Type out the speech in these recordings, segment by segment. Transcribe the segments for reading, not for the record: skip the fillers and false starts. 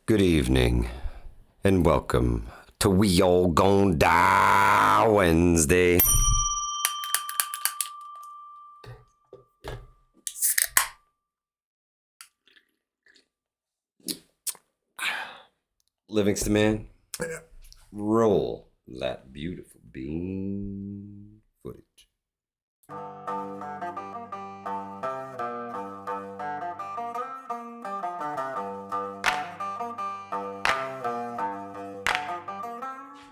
Good evening, and welcome to We All Gon' Die Wednesday. Livingston man, roll that beautiful bean footage.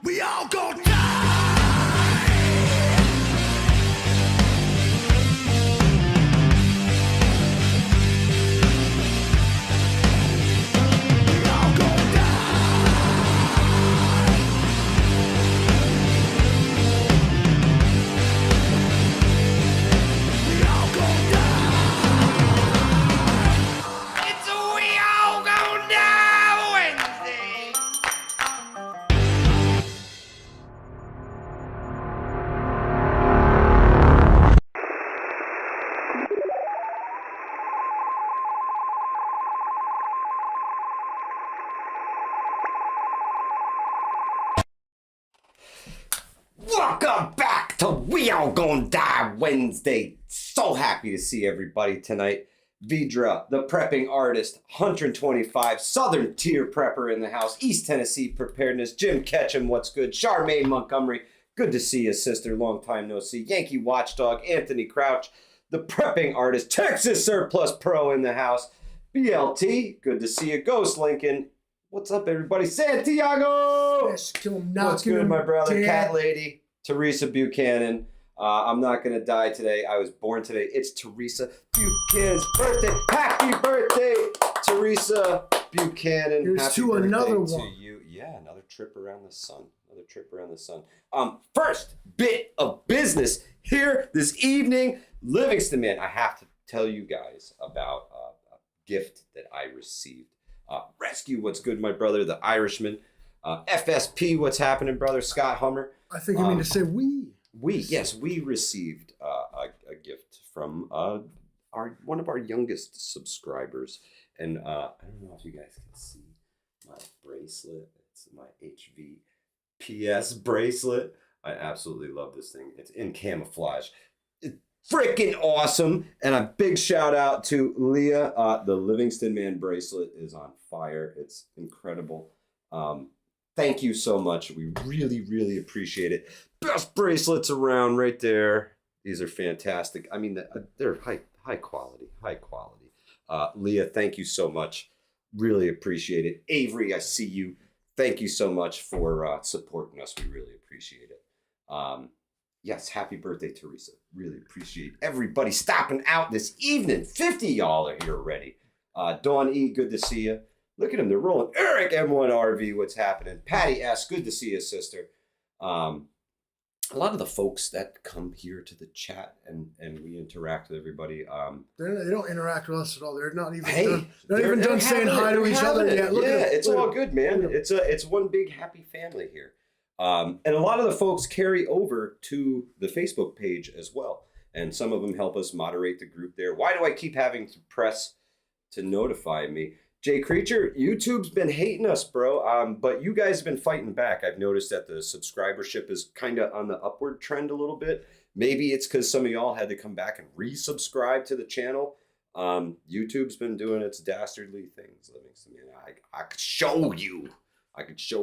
We all gon' die. We all gon' die. We all gon' die. It's a we all gon' die Wednesday. Welcome back to We All Gon' Die Wednesday. So happy to see everybody tonight. Vidra, the prepping artist, 125, Southern tier prepper in the house, East Tennessee preparedness, Jim Ketchum, what's good, Charmaine Montgomery, good to see you, sister, long time no see, Yankee Watchdog, Anthony Crouch, the prepping artist, Texas Surplus Pro in the house, BLT, good to see you, Ghost Lincoln, what's up everybody, Santiago, Yes, kill him, what's good my brother, dead. Cat Lady, Teresa Buchanan, I'm not going to die today. I was born today. It's Teresa Buchanan's birthday. Happy birthday, Teresa Buchanan. Here's Happy to birthday another to one. you. Yeah, another trip around the sun. Another trip around the sun. First bit of business here this evening. Livingston man, I have to tell you guys about a gift that I received. Rescue, what's good, my brother, the Irishman. FSP, what's happening, brother? Scott Hummer. I think you mean to say we. We received a gift from one of our youngest subscribers, and I don't know if you guys can see my bracelet. It's my HVPS bracelet. I absolutely love this thing. It's in camouflage. It's freaking awesome, and a big shout out to Leah. The Livingston Man bracelet is on fire. It's incredible. Thank you so much. We really appreciate it. Best bracelets around right there. These are fantastic. I mean, they're high quality. Leah, thank you so much. Really appreciate it. Avery, I see you. Thank you so much for supporting us. We really appreciate it. Yes, happy birthday, Teresa. Really appreciate everybody stopping out this evening. 50 y'all are here already. Dawn E, good to see you. Look at them, they're rolling. Eric M1RV, what's happening? Patty S, good to see you, sister. A lot of the folks that come here to the chat and we interact with everybody. They don't interact with us at all. They're not even Hey, done. They're not even done saying hi to each other yet. Look yeah, at it's look all at good, man. It's one big happy family here. And a lot of the folks carry over to the Facebook page as well. And some of them help us moderate the group there. Why do I keep having to press to notify me? Jay Creature, YouTube's been hating us, bro. But you guys have been fighting back. I've noticed that the subscribership is kind of on the upward trend a little bit. Maybe it's because some of y'all had to come back and resubscribe to the channel. YouTube's been doing its dastardly things. Livingston, I could show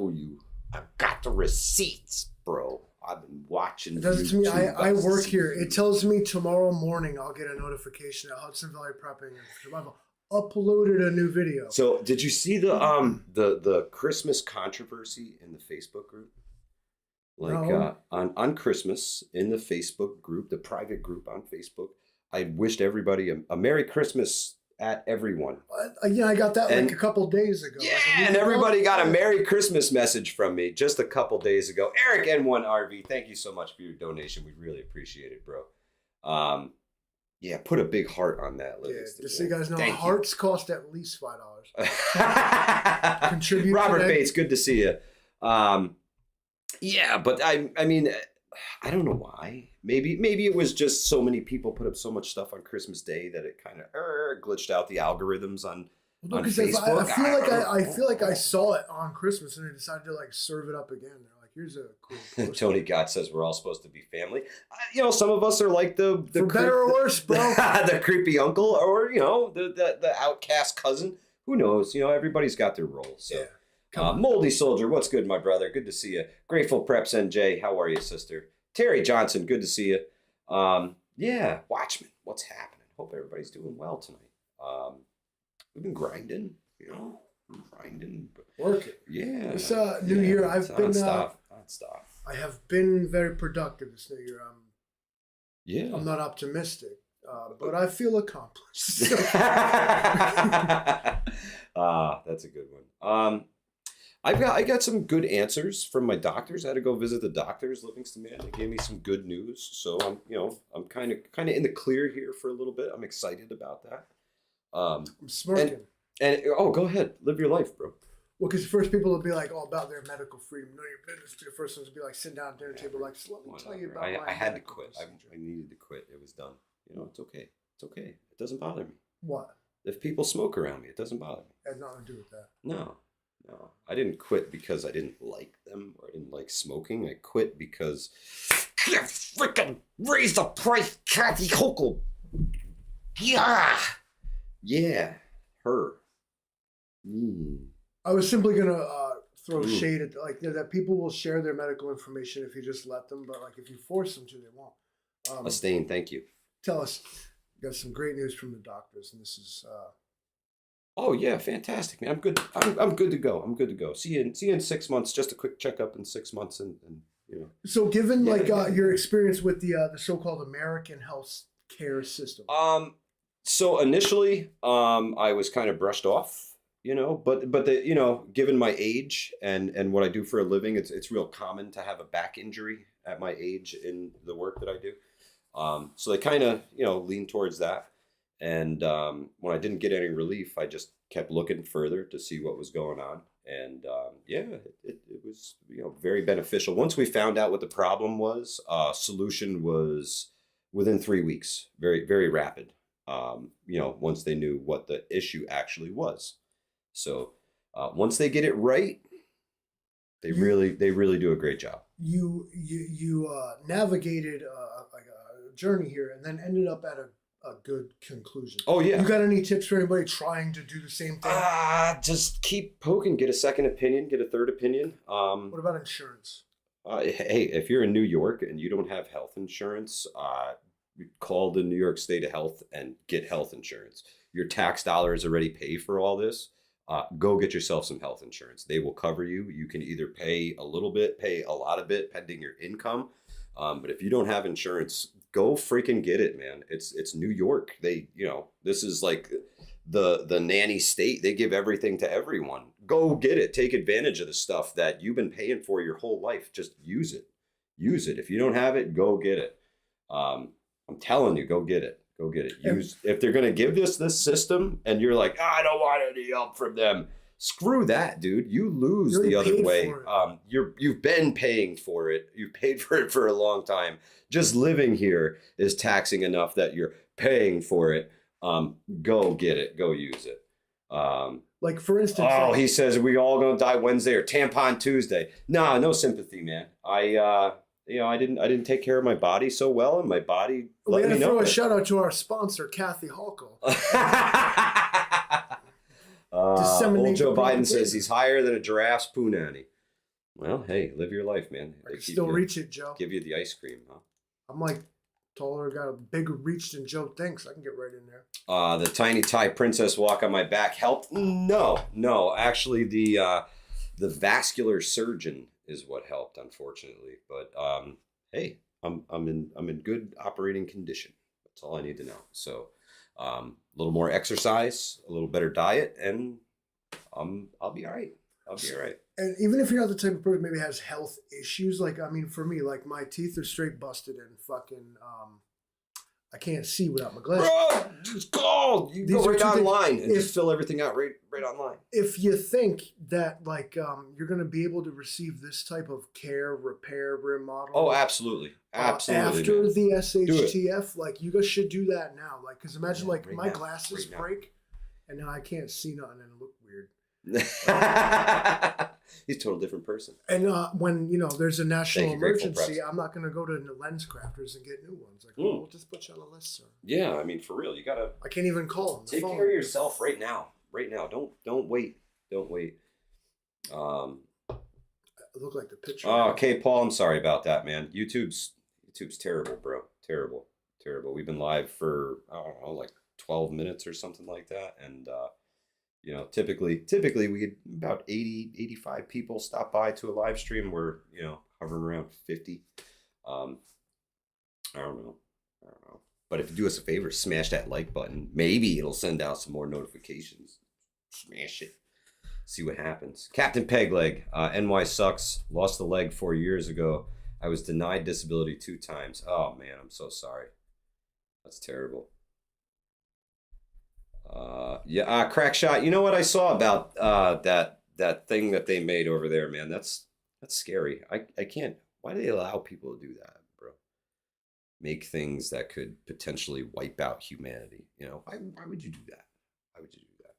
you. I've got the receipts, bro. I've been watching. It does it to me. YouTube. I work here. It tells me tomorrow morning I'll get a notification at Hudson Valley Prepping and Survival uploaded a new video. So did you see the Christmas controversy in the Facebook group? Like No. On Christmas in the Facebook group, the private group on Facebook, I wished everybody a Merry Christmas at everyone. Yeah, I got that And- like a couple days ago. Yeah, and everybody got a Merry Christmas message from me just a couple days ago. Eric N1RV, thank you so much for your donation. We really appreciate it, bro. Yeah, put a big heart on that, Yeah, Livingston. just so you guys know, Thank you. hearts cost at least $5. Contribute Robert today. Bates, good to see you. Yeah, but I mean, I don't know why. Maybe it was just so many people put up so much stuff on Christmas Day that it kind of glitched out the algorithms Well, no, on because Facebook. I feel like I saw it on Christmas and they decided to like serve it up again. They're like, here's a cool poster. Tony Gott says we're all supposed to be family. Some of us are like the For better or worse, bro. the creepy uncle, or the outcast cousin. Who knows? Everybody's got their role. So, yeah. Moldy Soldier, what's good, my brother? Good to see you. Grateful Preps NJ, how are you, sister? Terry Johnson, good to see you. Yeah, Watchman, what's happening? Hope everybody's doing well tonight. We've been grinding, Working. Yeah. This new year, I've been nonstop. I have been very productive this new year. Yeah. I'm not optimistic, but I feel accomplished. That's a good one. I got some good answers from my doctors. I had to go visit the doctors, Livingston, man. They gave me some good news, so I'm kind of in the clear here for a little bit. I'm excited about that. I'm smirking. And go ahead, live your life, bro. Well, because the first people will be like, all about their medical freedom, know your business. The first ones will be like, sit down at dinner table, like, so let me tell you about I had to quit. I needed to quit. It was done. It's okay. It's okay. It doesn't bother me. What? If people smoke around me, it doesn't bother me. It had nothing to do with that. No. I didn't quit because I didn't like them or I didn't like smoking. I quit because can't freaking raise the price, Kathy Hochul. Yeah. Her. I was simply gonna throw shade at that people will share their medical information if you just let them, but like if you force them to, they won't. Astain, thank you. Tell us, got some great news from the doctors, and this is. Oh yeah, fantastic, man! I'm good. I'm good to go. I'm good to go. See you in 6 months. Just a quick checkup in 6 months, and So, given your experience with the so-called American health care system. So initially, I was kind of brushed off, but given my age and what I do for a living, it's real common to have a back injury at my age in the work that I do. So they kind of, lean towards that. And when I didn't get any relief, I just kept looking further to see what was going on. And it was, very beneficial. Once we found out what the problem was, solution was within 3 weeks, very, very rapid. Once they knew what the issue actually was. So once they get it right, they really do a great job. You navigated a journey here and then ended up at a good conclusion. Oh yeah. You got any tips for anybody trying to do the same thing? Just keep poking, get a second opinion, get a third opinion. What about insurance? Hey, if you're in New York and you don't have health insurance, call the New York State of Health and get health insurance. Your tax dollars already pay for all this. Go get yourself some health insurance. They will cover you. You can either pay a little bit, pay a lot of it, pending your income. But if you don't have insurance, go freaking get it, man. It's New York. This is like the nanny state. They give everything to everyone. Go get it. Take advantage of the stuff that you've been paying for your whole life. Just use it. Use it. If you don't have it, go get it. I'm telling you, go get it. Go get it. If they're gonna give this system, and you're like, I don't want any help from them. Screw that, dude. You lose the other way. You've been paying for it. You've paid for it for a long time. Just living here is taxing enough that you're paying for it. Go get it. Go use it. Like for instance. He says we all gonna die Wednesday or Tampon Tuesday. Nah, no sympathy, man. I didn't take care of my body so well, and my body let me know. We had to throw a shout out to our sponsor, Kathy Hochul. Old Joe Biden says he's higher than a giraffe's punani. Well, hey, live your life, man. I can still reach it, Joe. Give you the ice cream, huh? I'm like taller, got a bigger reach than Joe thinks. I can get right in there. The tiny Thai princess walk on my back helped? No. Actually, the vascular surgeon is what helped, unfortunately. But hey, I'm in good operating condition. That's all I need to know. So a little more exercise, a little better diet, and I'll be all right. And even if you're not the type of person who maybe has health issues, for me, like my teeth are straight busted and fucking I can't see without my glasses. Bro, it's cold. You go right online and just fill everything out right online. If you think that you're going to be able to receive this type of care, repair, remodel. Oh, absolutely. After the SHTF, you guys should do that now. Because imagine my glasses break and now I can't see nothing and look weird. He's a total different person. And when there's a national Grateful emergency, Preps. I'm not going to go to Lens Crafters and get new ones. Like, we'll just put you on the list, sir. Yeah, I mean, for real, you gotta. I can't even call them. Take care of yourself right now. Right now, don't wait. Don't wait. I look like the picture. Oh, okay, Paul. I'm sorry about that, man. YouTube's terrible, bro. Terrible. We've been live for I don't know, like 12 minutes or something like that, and typically we get about 80, 85 people stop by to a live stream. We're hovering around 50. I don't know. But if you do us a favor, smash that like button. Maybe it'll send out some more notifications. Smash it. See what happens. Captain Pegleg, NY sucks. Lost a leg 4 years ago. I was denied disability 2 times. Oh man, I'm so sorry. That's terrible. Crack shot. You know what I saw about that thing that they made over there, man? That's scary. I can't. Why do they allow people to do that, bro? Make things that could potentially wipe out humanity. Why would you do that? Why would you do that?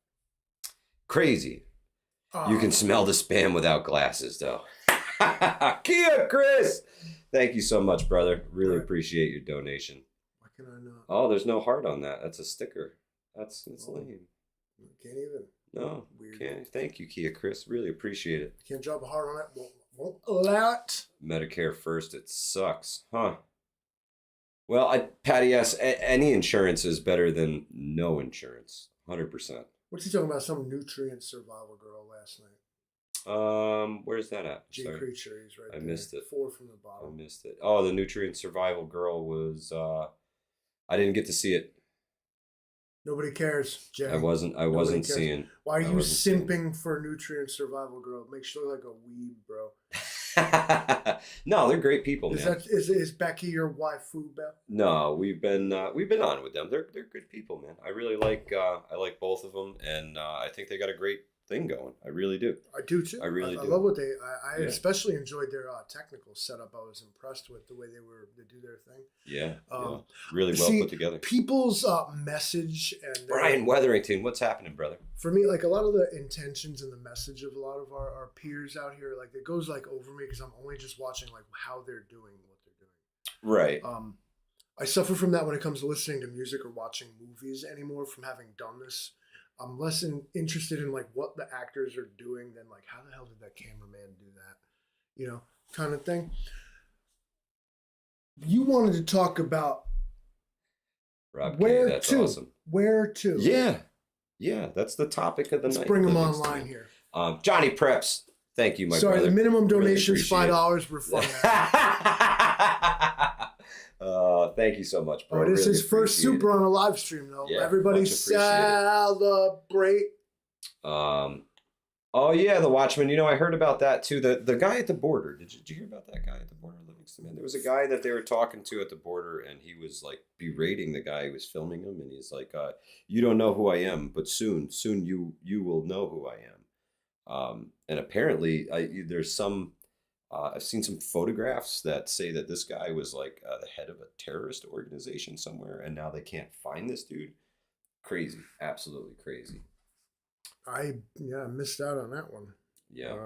Crazy. You can smell the spam without glasses, though. Kia, Chris. Thank you so much, brother. Really appreciate your donation. Why can I not? Oh, there's no heart on that. That's a sticker. That's lame. Can't even. No, weird. Can't. Thank you, Kia, Chris. Really appreciate it. Can't drop a heart on it. Won't allow it. Medicare first. It sucks, huh? Well, Patty, yes. Any insurance is better than no insurance. 100%. What's he talking about? Some nutrient survival girl last night. Where's that at? Jay Creature, he's right there. I missed it. 4 from the bottom. I missed it. Oh, the nutrient survival girl was. I didn't get to see it. Nobody cares, Jay. I wasn't seeing. Why are you simping for nutrient survival girl? Makes you look like a weeb, bro. No, they're great people, man. Is Becky your waifu, Bell? No, we've been on with them. They're good people, man. I really like both of them, and I think they got a great thing going. I really do. I do too. I really do. I love what I especially enjoyed their technical setup. I was impressed with the way they do their thing. Yeah, really well put together. People's message and Brian Weatherington, what's happening, brother? For me, like a lot of the intentions and the message of a lot of our peers out here, like it goes like over me because I'm only just watching like how they're doing what they're doing. Right. I suffer from that when it comes to listening to music or watching movies anymore. From having done this, I'm less interested in like what the actors are doing than like how the hell did that cameraman do that, kind of thing. You wanted to talk about Rob where K, that's to, awesome. Where to? Yeah, that's the topic of the night. Let's bring them online here. Johnny Preps, thank you, my brother. Sorry, the minimum donation is $5. We're fine. Thank you so much, bro. Oh, this is first super on a live stream, though. Yeah, everybody celebrate. Oh yeah, the Watchmen. I heard about that too. The guy at the border. Did you hear about that guy at the border, Livingston? Man, there was a guy that they were talking to at the border, and he was like berating the guy who was filming him, and he's like, "You don't know who I am, but soon you will know who I am." And apparently, there's some. I've seen some photographs that say that this guy was like the head of a terrorist organization somewhere, and now they can't find this dude. Crazy, absolutely crazy. I missed out on that one. Yeah.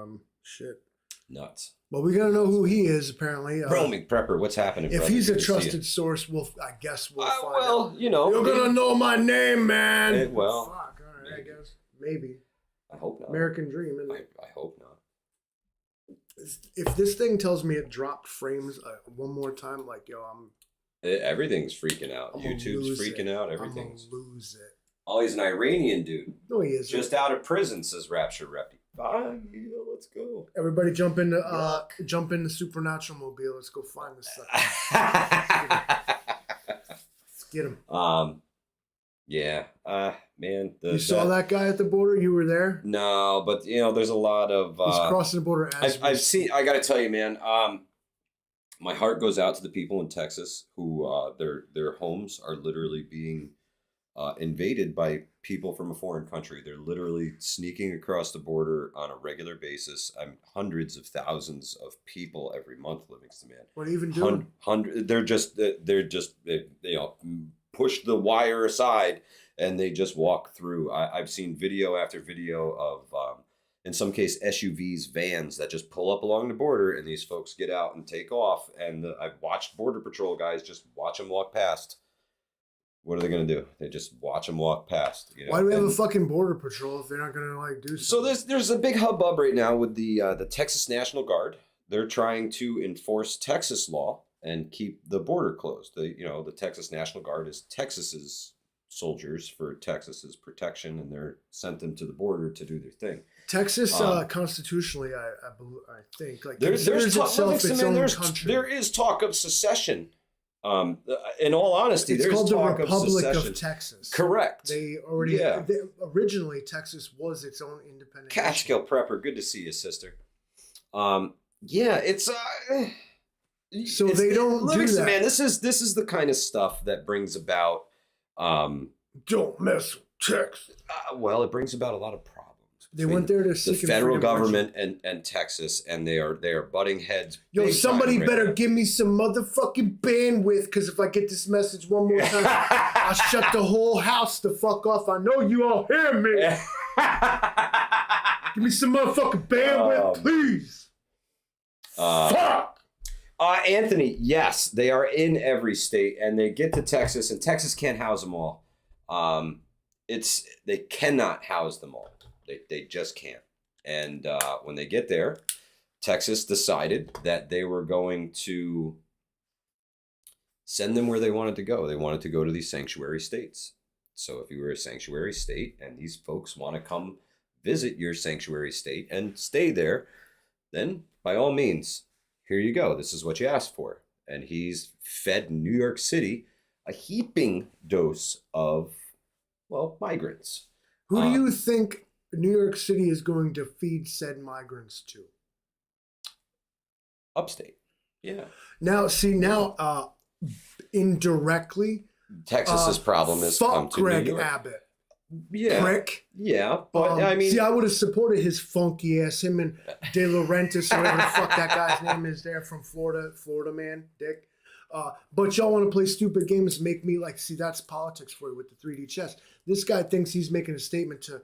Shit. Nuts. Well, we gotta know who he is. Apparently, Roaming Prepper. What's happening? If brother? he's a trusted source, I guess we'll find out. You're gonna know my name, man. Fuck. All right. I guess maybe. I hope not. American Dream. Isn't it? I hope not. If this thing tells me it dropped frames one more time, like everything's freaking out. YouTube's freaking out. Everything's. I'm gonna lose it. Oh, he's an Iranian dude. No, he isn't. Just out of prison, says Rapture Reppy. Let's go. Everybody jump in the Supernatural Mobile. Let's go find this stuff. Let's get him. Yeah. Man. You saw that guy at the border? You were there? No, but there's a lot of. He's crossing the border. I've seen. I got to tell you, man. My heart goes out to the people in Texas who their homes are literally being invaded by people from a foreign country. They're literally sneaking across the border on a regular basis. Hundreds of thousands of people every month, Livingston, man. What are you even doing? They're just push the wire aside and they just walk through. I've seen video after video of, in some case, SUVs, vans that just pull up along the border, and these folks get out and take off. And I've watched Border Patrol guys just watch them walk past. What are they going to do? They just watch them walk past. You know? Why do we have a fucking Border Patrol if they're not going to like do something? So there's a big hubbub right now with the Texas National Guard. They're trying to enforce Texas law and keep the border closed. The Texas National Guard is Texas's soldiers for Texas's protection, and they're sent them to the border to do their thing. Texas, constitutionally, I think, like there's itself its own country. There is talk of secession. In all honesty, it's there's called talk the Republic of secession. of Texas. Correct. Originally Texas was its own independent. Catskill Prepper, good to see you, sister. It's so they don't do that. Man, this is the kind of stuff that brings about don't mess with Texas. Well, it brings about a lot of problems. They went there to seek the federal government and Texas, and they are butting heads. Yo, somebody better give me some motherfucking bandwidth, because if I get this message one more time, I'll shut the whole house the fuck off. I know you all hear me. Give me some motherfucking bandwidth, please. Fuck. Anthony, yes, they are in every state, and they get to Texas, and Texas can't house them all. They cannot house them all. They just can't. And when they get there, Texas decided that they were going to send them where they wanted to go. They wanted to go to these sanctuary states. So if you were a sanctuary state and these folks want to come visit your sanctuary state and stay there, then by all means, here you go. This is what you asked for. And he's fed New York City a heaping dose of, migrants. Who do you think New York City is going to feed said migrants to? Upstate. Yeah. Now, indirectly, Texas's problem is fuck Greg Abbott. Yeah. Prick. Yeah, but I mean... See, I would have supported his funky ass, him and De Laurentiis, or whatever the fuck that guy's name is there from Florida man, Dick. But y'all want to play stupid games, make me see, that's politics for you with the 3D chess. This guy thinks he's making a statement to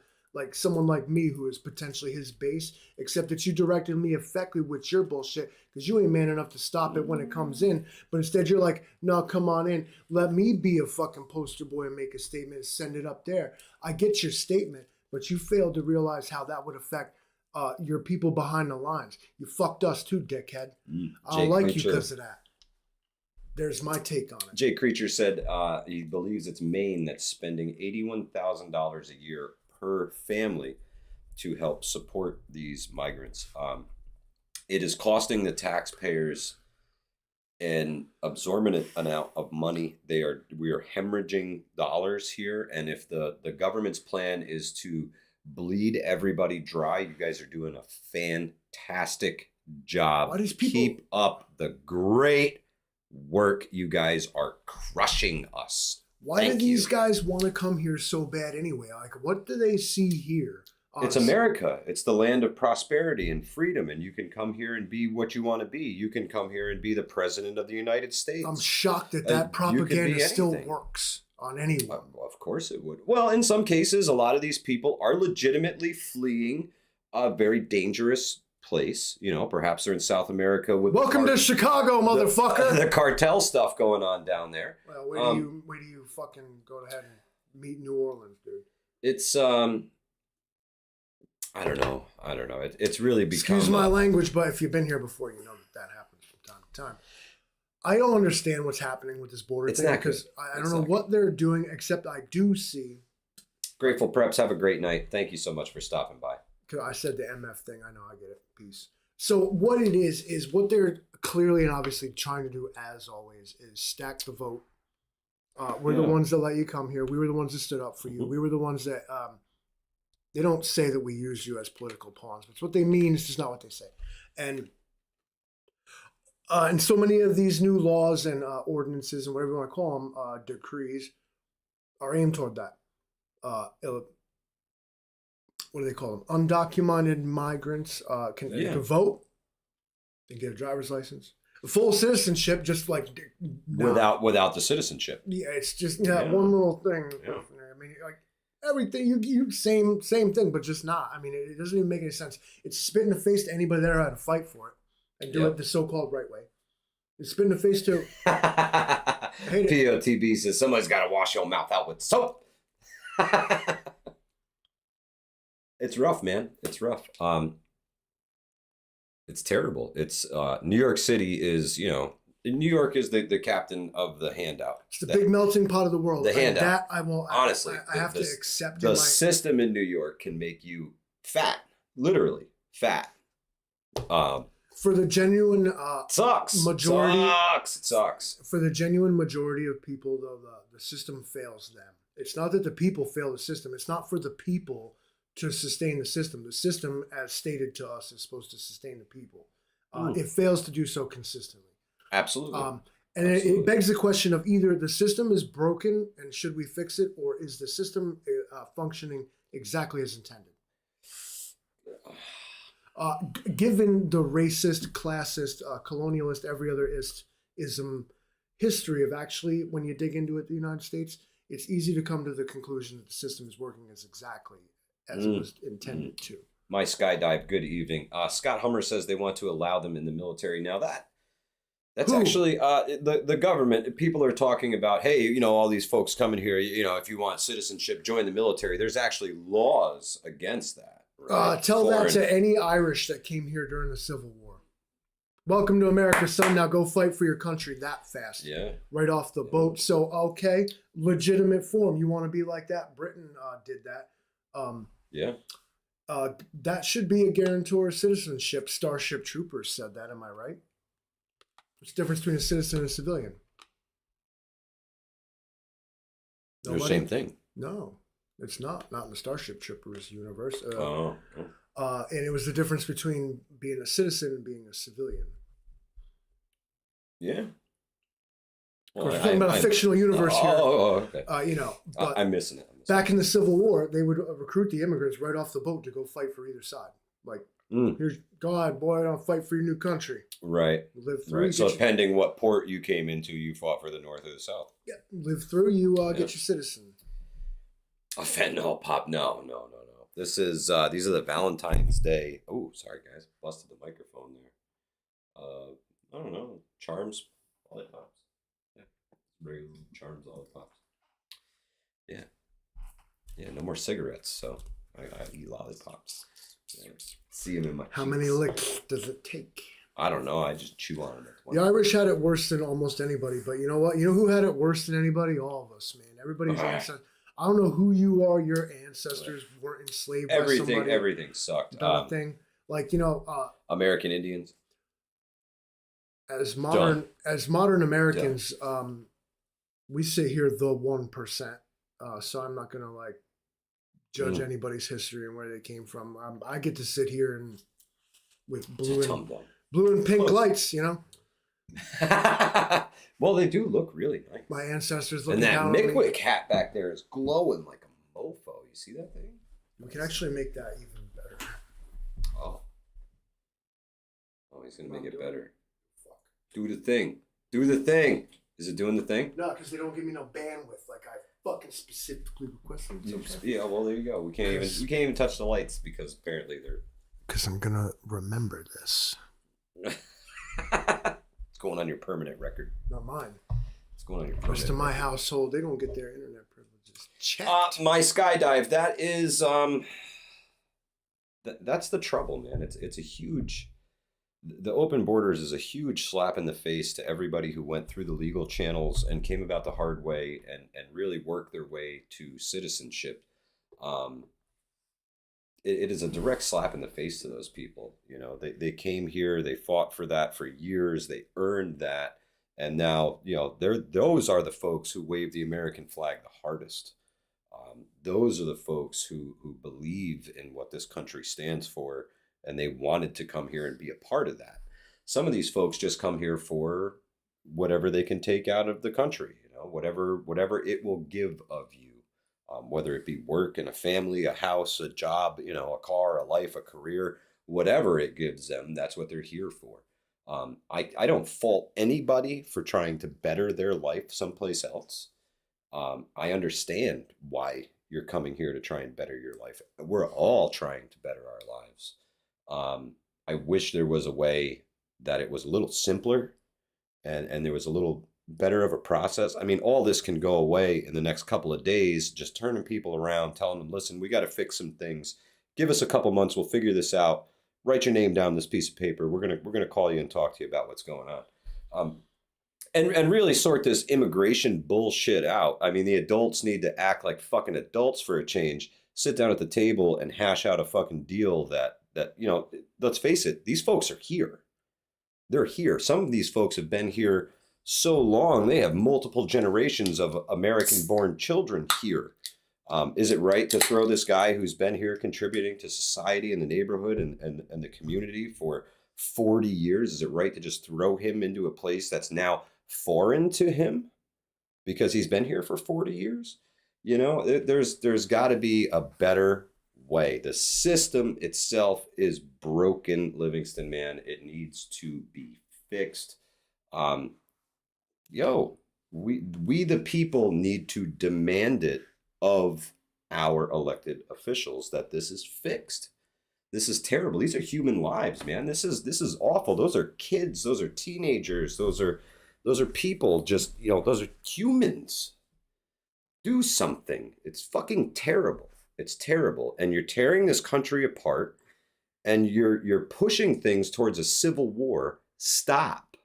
someone like me who is potentially his base, except that you directed me effectively with your bullshit because you ain't man enough to stop it when it comes in. But instead you're like, no, come on in. Let me be a fucking poster boy and make a statement and send it up there. I get your statement, but you failed to realize how that would affect your people behind the lines. You fucked us too, dickhead. I don't like you because of that. There's my take on it. Jay Creature said he believes it's Maine that's spending $81,000 a year per family to help support these migrants. It is costing the taxpayers an absorbent amount of money. We are hemorrhaging dollars here, and if the government's plan is to bleed everybody dry, you guys are doing a fantastic job. Why these people... Keep up the great work. You guys are crushing us. Why do these guys want to come here so bad anyway? What do they see here? Honestly? It's America. It's the land of prosperity and freedom, and you can come here and be what you want to be. You can come here and be the president of the United States. I'm shocked that propaganda still works on anyone. Of course it would. Well, in some cases, a lot of these people are legitimately fleeing a very dangerous place. Perhaps they're in South America with welcome to Chicago, motherfucker. The cartel stuff going on down there. Well, where do you fucking go ahead and meet New Orleans, dude? It's I don't know. It's really become... Excuse my language, but if you've been here before, you know that happens from time to time. I don't understand what's happening with this border thing because I don't know what they're doing, except I do see... Grateful Preps, have a great night. Thank you so much for stopping by. I said the MF thing. I know, I get it. Peace. So what it is what they're clearly and obviously trying to do, as always, is stack the vote. We're the ones that let you come here. We were the ones that stood up for you. We were the ones that... they don't say that we use you as political pawns, but it's what they mean. It's just not what they say. And so many of these new laws and ordinances and whatever you want to call them, decrees, are aimed toward that. What do they call them? Undocumented migrants can vote, they get a driver's license, full citizenship, just without the citizenship. Yeah, it's just one little thing. Yeah. I mean, everything you same thing, but just not. I mean, it doesn't even make any sense. It's spit in the face to anybody that had to fight for it and do it the so-called right way. It's spit in the face to. I hate it. POTB says somebody's got to wash your mouth out with soap. It's rough, man. It's rough. It's terrible. It's New York City is, New York is the captain of the handout. It's the big melting pot of the world. The handout. That I won't. Honestly, I have to accept. The system in New York can make you fat, literally fat. For the genuine sucks. Majority. It sucks. For the genuine majority of people, though, the system fails them. It's not that the people fail the system. It's not for the people to sustain the system. The system, as stated to us, is supposed to sustain the people. It fails to do so consistently. Absolutely. And it begs the question of either the system is broken and should we fix it, or is the system functioning exactly as intended? Given the racist, classist, colonialist, every other ism history of actually, when you dig into it, the United States, it's easy to come to the conclusion that the system is working as exactly as it was intended to. My skydive, good evening. Scott Hummer says they want to allow them in the military. Now that's actually the government. People are talking about, hey, all these folks coming here, if you want citizenship, join the military. There's actually laws against that. Right? Tell that to any Irish that came here during the Civil War. Welcome to America, son. Now go fight for your country that fast. Yeah. Right off the boat. So, okay, legitimate form. You want to be like that? Britain did that. Yeah. That should be a guarantor of citizenship. Starship Troopers said that. Am I right? What's the difference between a citizen and a civilian? They're the same thing. No, it's not. Not in the Starship Troopers universe. And it was the difference between being a citizen and being a civilian. Yeah. Well, we're talking about a fictional universe here. Okay. But I'm missing it. Back in the Civil War, they would recruit the immigrants right off the boat to go fight for either side. Like, here's God, boy, don't fight for your new country. Right. Live through. Right. So depending what port you came into, you fought for the North or the South. Yeah. Live through. You get your citizen. A fentanyl pop? No. This is these are the Valentine's Day. Oh, sorry guys, busted the microphone there. I don't know. Charms, lollipops. Yeah, regular Charms, lollipops. Yeah. No more cigarettes, so I eat lollipops. Yeah. See them in my. How many licks does it take? I don't know. I just chew on them. The Irish had it worse than almost anybody, but you know what? You know who had it worse than anybody? All of us, man. Everybody's ancestors. I don't know who you are. Your ancestors weren't enslaved by somebody. Everything sucked. Nothing. Like, American Indians. As modern Americans, we sit here the 1%. So I'm not gonna judge anybody's history and where they came from. I get to sit here and with blue and pink lights, Well, they do look really nice. My ancestors looking down. And that Mickwick hat back there is glowing like a mofo. You see that thing? We can actually make that even better. Oh, he's gonna make it better. Fuck. Do the thing. Is it doing the thing? No, because they don't give me no bandwidth like I fucking specifically requested. Yeah, well there you go. We can't even touch the lights because apparently they're. Because I'm gonna remember this. It's going on your permanent record. Not mine. It's going on your permanent. The rest of my household, they don't get their internet privileges. My skydive. That is that's the trouble, man. It's a huge. The open borders is a huge slap in the face to everybody who went through the legal channels and came about the hard way and really worked their way to citizenship. It is a direct slap in the face to those people. They came here, they fought for that for years, they earned that, and now those are the folks who wave the American flag the hardest. Those are the folks who believe in what this country stands for. And they wanted to come here and be a part of that. Some of these folks just come here for whatever they can take out of the country, whatever it will give of you, whether it be work and a family, a house, a job, a car, a life, a career, whatever it gives them, that's what they're here for. I don't fault anybody for trying to better their life someplace else. I understand why you're coming here to try and better your life. We're all trying to better our lives. I wish there was a way that it was a little simpler and there was a little better of a process. I mean, all this can go away in the next couple of days, just turning people around, telling them, listen, we got to fix some things. Give us a couple months, we'll figure this out. Write your name down this piece of paper. We're gonna call you and talk to you about what's going on. And really sort this immigration bullshit out. I mean, the adults need to act like fucking adults for a change. Sit down at the table and hash out a fucking deal that let's face it, these folks are here. They're here. Some of these folks have been here so long, they have multiple generations of American-born children here. Is it right to throw this guy who's been here contributing to society and the neighborhood and the community for 40 years? Is it right to just throw him into a place that's now foreign to him because he's been here for 40 years? There's got to be a better way. The system itself is broken, Livingston, man. It needs to be fixed. We the people need to demand it of our elected officials that this is fixed. This is terrible. These are human lives, man. This is awful. Those are kids. Those are teenagers. Those are people. Just those are humans. Do something. It's fucking terrible. It's terrible. And you're tearing this country apart, and you're pushing things towards a civil war. Stop.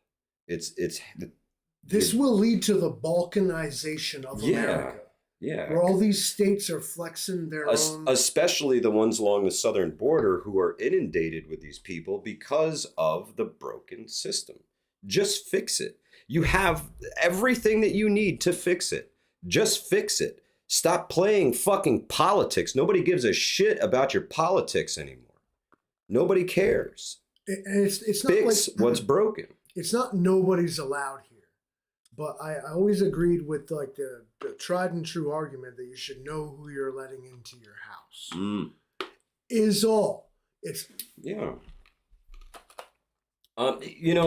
This will lead to the balkanization of America. Yeah. Where all these states are flexing their own. Especially the ones along the southern border who are inundated with these people because of the broken system. Just fix it. You have everything that you need to fix it. Just fix it. Stop playing fucking politics. Nobody gives a shit about your politics anymore. Nobody cares. It's not fix what's broken. It's not nobody's allowed here. But I always agreed with like the tried and true argument that you should know who you're letting into your house. Is all. It's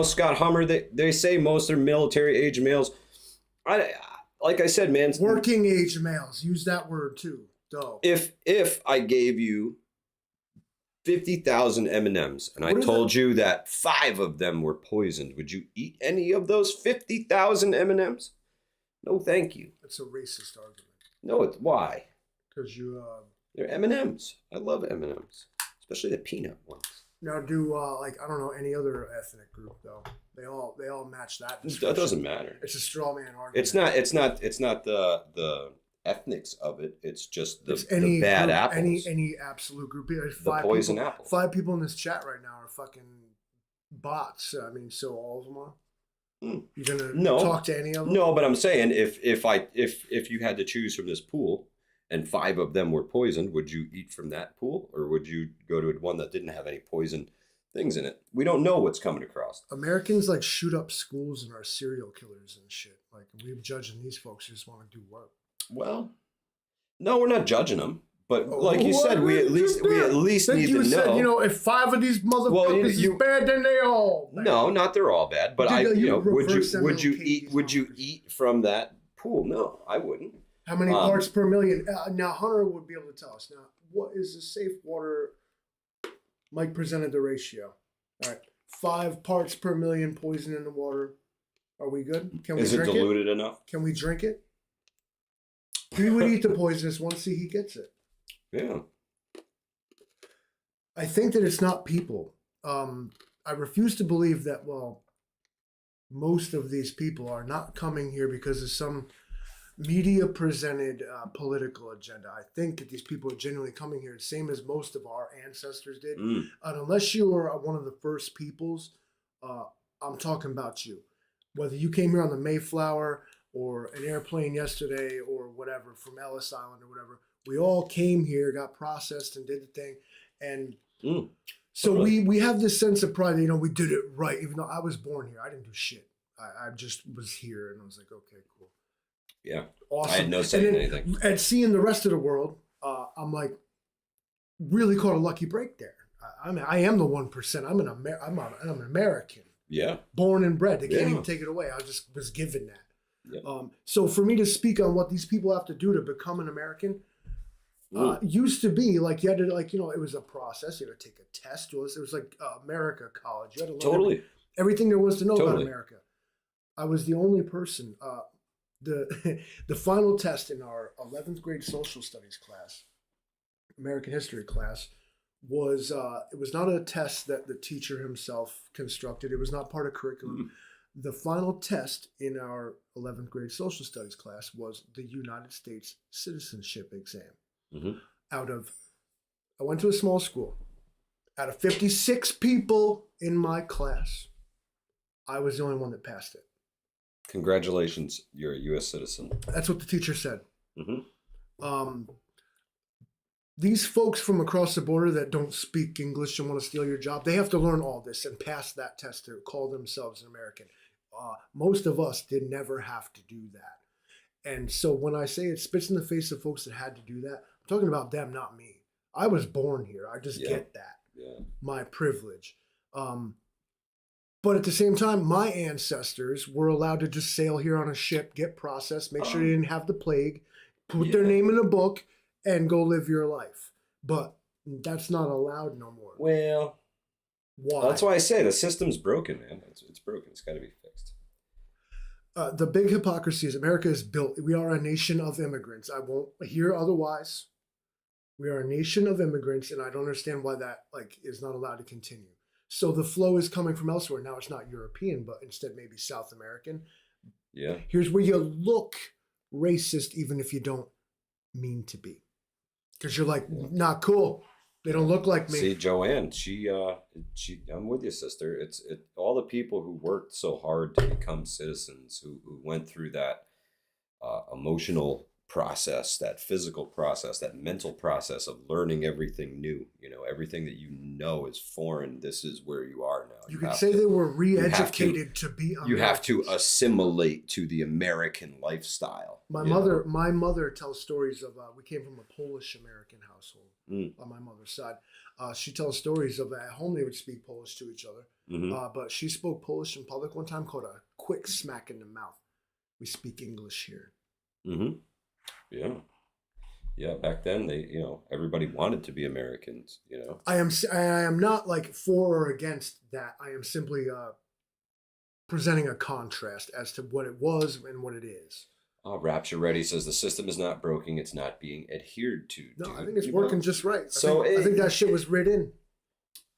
Scott Hummer, they say most are military age males. Like I said, man, working age males. Use that word too. Though. If I gave you 50,000 M&Ms and I told you that 5 of them were poisoned, would you eat any of those 50,000 M&Ms? No, thank you. That's a racist argument. No, why? Because they're M&Ms. I love M&Ms, especially the peanut ones. Now, do I don't know any other ethnic group though. They all match that. That doesn't matter. It's a straw man argument. It's not the ethnics of it. It's just the bad group, apples. Any absolute group. The poison apple. 5 people in this chat right now are fucking bots. I mean, so all of them are. You gonna talk to any of them? No, but I'm saying if you had to choose from this pool and 5 of them were poisoned, would you eat from that pool, or would you go to one that didn't have any poison things in it? We don't know what's coming across. Americans like shoot up schools and are serial killers and shit. Like we're judging these folks who just want to do work. Well, no, we're not judging them, but like you said, we at least need to know. Said, if 5 of these motherfuckers is bad, then they all bad. No, not they're all bad. But would you eat from that pool? No, I wouldn't. How many parts per million? Now Hunter would be able to tell us. Now, what is the safe water? Mike presented the ratio. All right, 5 parts per million poison in the water. Are we good? Can we drink it? Is it diluted enough? Can we drink it? He would eat the poisonous once he gets it. Yeah. I think that it's not people. I refuse to believe that, most of these people are not coming here because of some media presented political agenda. I think that these people are genuinely coming here, the same as most of our ancestors did. And unless you are one of the first peoples, I'm talking about you. Whether you came here on the Mayflower or an airplane yesterday or whatever from Ellis Island or whatever, we all came here, got processed and did the thing. And so we have this sense of pride that, we did it right. Even though I was born here, I didn't do shit. I just was here and I was like, okay, cool. Yeah. Awesome. I had no say in anything. And seeing the rest of the world, I'm like, really caught a lucky break there. I am the 1%. I'm an American. Yeah. Born and bred. They can't even take it away. I just was given that. Yeah. So for me to speak on what these people have to do to become an American, Used to be like you had to it was a process. You had to take a test. It was like America College. You had to learn Totally. everything there was to know about Totally. America. I was the only person. The the final test in our 11th grade social studies class, American history class, was it was not a test that the teacher himself constructed. It was not part of curriculum. The final test in our 11th grade social studies class was the United States citizenship exam. I went to a small school. Out of 56 people in my class, I was the only one that passed it. Congratulations, you're a U.S. citizen. That's what the teacher said. These folks from across the border that don't speak English and want to steal your job, they have to learn all this and pass that test to call themselves an American. Most of us did never have to do that. And so when I say it spits in the face of folks that had to do that, I'm talking about them, not me. I was born here. I just get that. Yeah. My privilege. But at the same time, my ancestors were allowed to just sail here on a ship, get processed, make sure they didn't have the plague, put their name in a book, and go live your life. But that's not allowed no more. Well, why? That's why I say the system's broken, man. It's broken. It's got to be fixed. The big hypocrisy is America is built. We are a nation of immigrants. I won't hear otherwise. We are a nation of immigrants, and I don't understand why that is not allowed to continue. So the flow is coming from elsewhere. Now it's not European, but instead maybe South American. Yeah. Here's where you look racist, even if you don't mean to be, because you're like, not cool. They don't look like me. See, Joanne, she, I'm with you, sister. It's all the people who worked so hard to become citizens, who went through that emotional process, that physical process, that mental process of learning everything new. Everything that is foreign. This is where you are now. You could say they were re-educated to be Americans. You have to assimilate to the American lifestyle. My mother tells stories of, we came from a Polish American household on my mother's side. She tells stories of at home they would speak Polish to each other. But she spoke Polish in public one time called a quick smack in the mouth. We speak English here. Yeah. Yeah, back then everybody wanted to be Americans, I am not for or against that. I am simply presenting a contrast as to what it was and what it is. Rapture Ready says the system is not broken, it's not being adhered to. No, I think it's working just right. So I think that shit was written.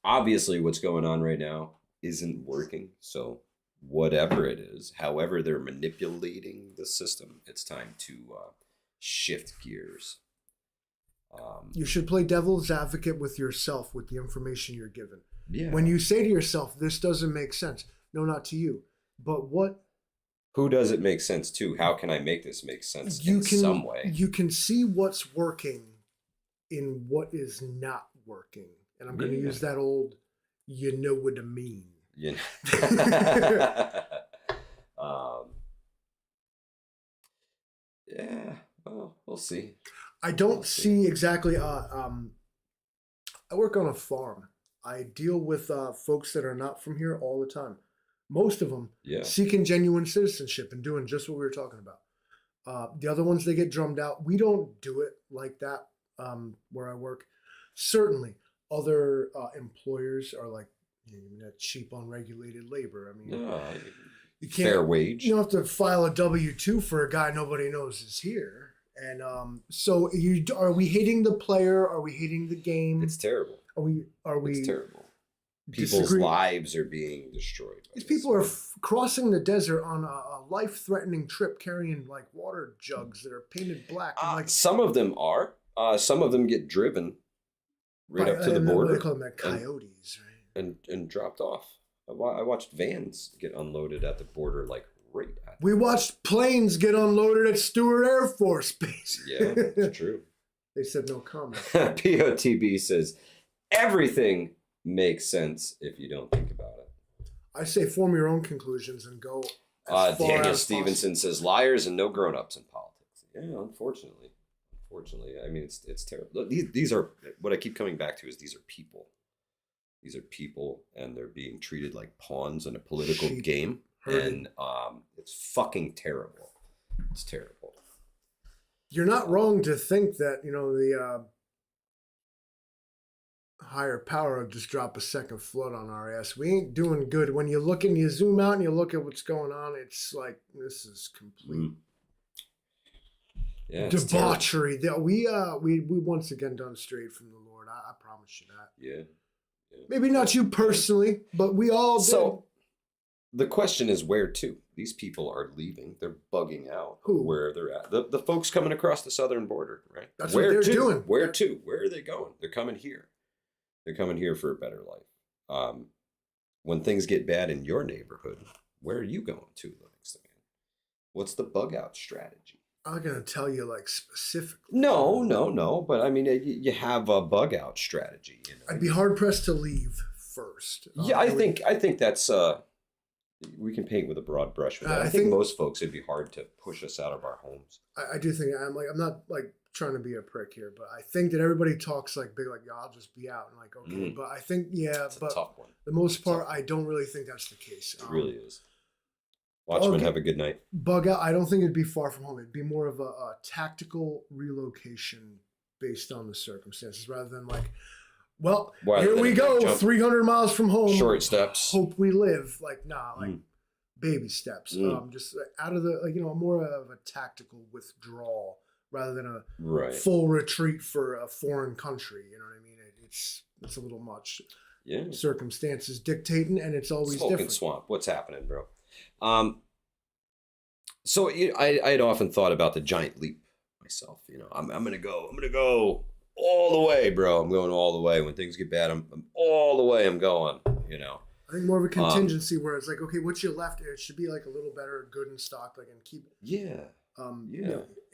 Obviously what's going on right now isn't working. So whatever it is, however they're manipulating the system, it's time to shift gears. You should play devil's advocate with yourself with the information you're given. Yeah. When you say to yourself, this doesn't make sense. No, not to you. But who does it make sense to? How can I make this make sense in some way? You can see what's working in what is not working. And I'm going to use that old, you know what I mean. Yeah. Yeah. Well, we'll see. I don't see exactly. I work on a farm. I deal with folks that are not from here all the time. Most of them seeking genuine citizenship and doing just what we were talking about. The other ones, they get drummed out. We don't do it like that where I work. Certainly, other employers are like, that cheap, unregulated labor. I mean, you can't, fair wage. You don't have to file a W-2 for a guy nobody knows is here. And so are we hating the player? Are we hating the game? It's terrible. Are we? It's terrible. People's lives are being destroyed. These people are crossing the desert on a life-threatening trip, carrying water jugs that are painted black. And some of them are. Some of them get driven right up to the border. They call them coyotes, right? And dropped off. I watched vans get unloaded at the border, right at. We watched planes get unloaded at Stewart Air Force Base. Yeah, it's true. They said no comment. POTB says everything makes sense if you don't think about it. I say form your own conclusions and go as far Daniel as Stevenson says liars and no grown-ups in politics. Yeah, unfortunately. I mean, it's terrible. These are what I keep coming back to is these are people. These are people, and they're being treated like pawns in a political game. And it's fucking terrible. It's terrible. You're not wrong to think that, the higher power will just drop a second flood on our ass. We ain't doing good. When you look and you zoom out and you look at what's going on, it's like this is complete debauchery. We once again done strayed from the Lord. I promise you that. Yeah. Maybe not you personally, but we all did. So the question is where to? These people are leaving. They're bugging out. Who? Where they're at. The folks coming across the southern border, right? That's what they're doing. Where to? Where are they going? They're coming here. They're coming here for a better life. When things get bad in your neighborhood, where are you going to, Livingston? What's the bug out strategy? I'm not gonna tell you like specifically. No. But I mean, you have a bug out strategy. I'd be hard pressed to leave first. Yeah, I think that's we can paint with a broad brush with that. I think most folks, it'd be hard to push us out of our homes. I do think I'm not like trying to be a prick here, but I think that everybody talks like big, like, yeah, I'll just be out and like, okay. But I think, it's a tough one. The most part, I don't really think that's the case. It really is. Watchmen, have a good night. Bug out. I don't think it'd be far from home. It'd be more of a tactical relocation based on the circumstances rather than like, well, here we go, 300 miles from home. Short steps. Hope we live. Like, nah, like baby steps. Just out of the, like, more of a tactical withdrawal rather than a full retreat for a foreign country. You know what I mean? It's a little much. Yeah. Circumstances dictating, and it's always Smoking different. swamp. What's happening, bro? So I had often thought about the giant leap myself. I'm gonna go all the way, bro. I'm going all the way. When things get bad, I'm all the way. I'm going. I think more of a contingency where it's like, okay, what's your left? It should be like a little better, good in stock, like, and keep. Yeah.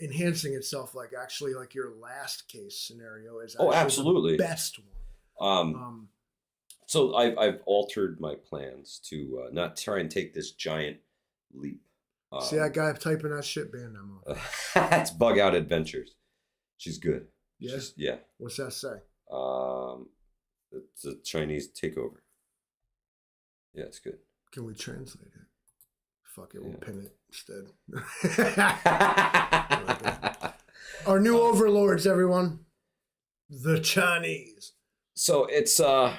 Enhancing itself, like actually, like your last case scenario is absolutely the best one. So I've altered my plans to not try and take this giant leap. See that guy typing that shit, ban them off. That's Bug Out Adventures. She's good. Yeah. What's that say? It's a Chinese takeover. Yeah, it's good. Can we translate it? Fuck it, we'll pin it instead. Our new overlords, everyone. The Chinese. So it's the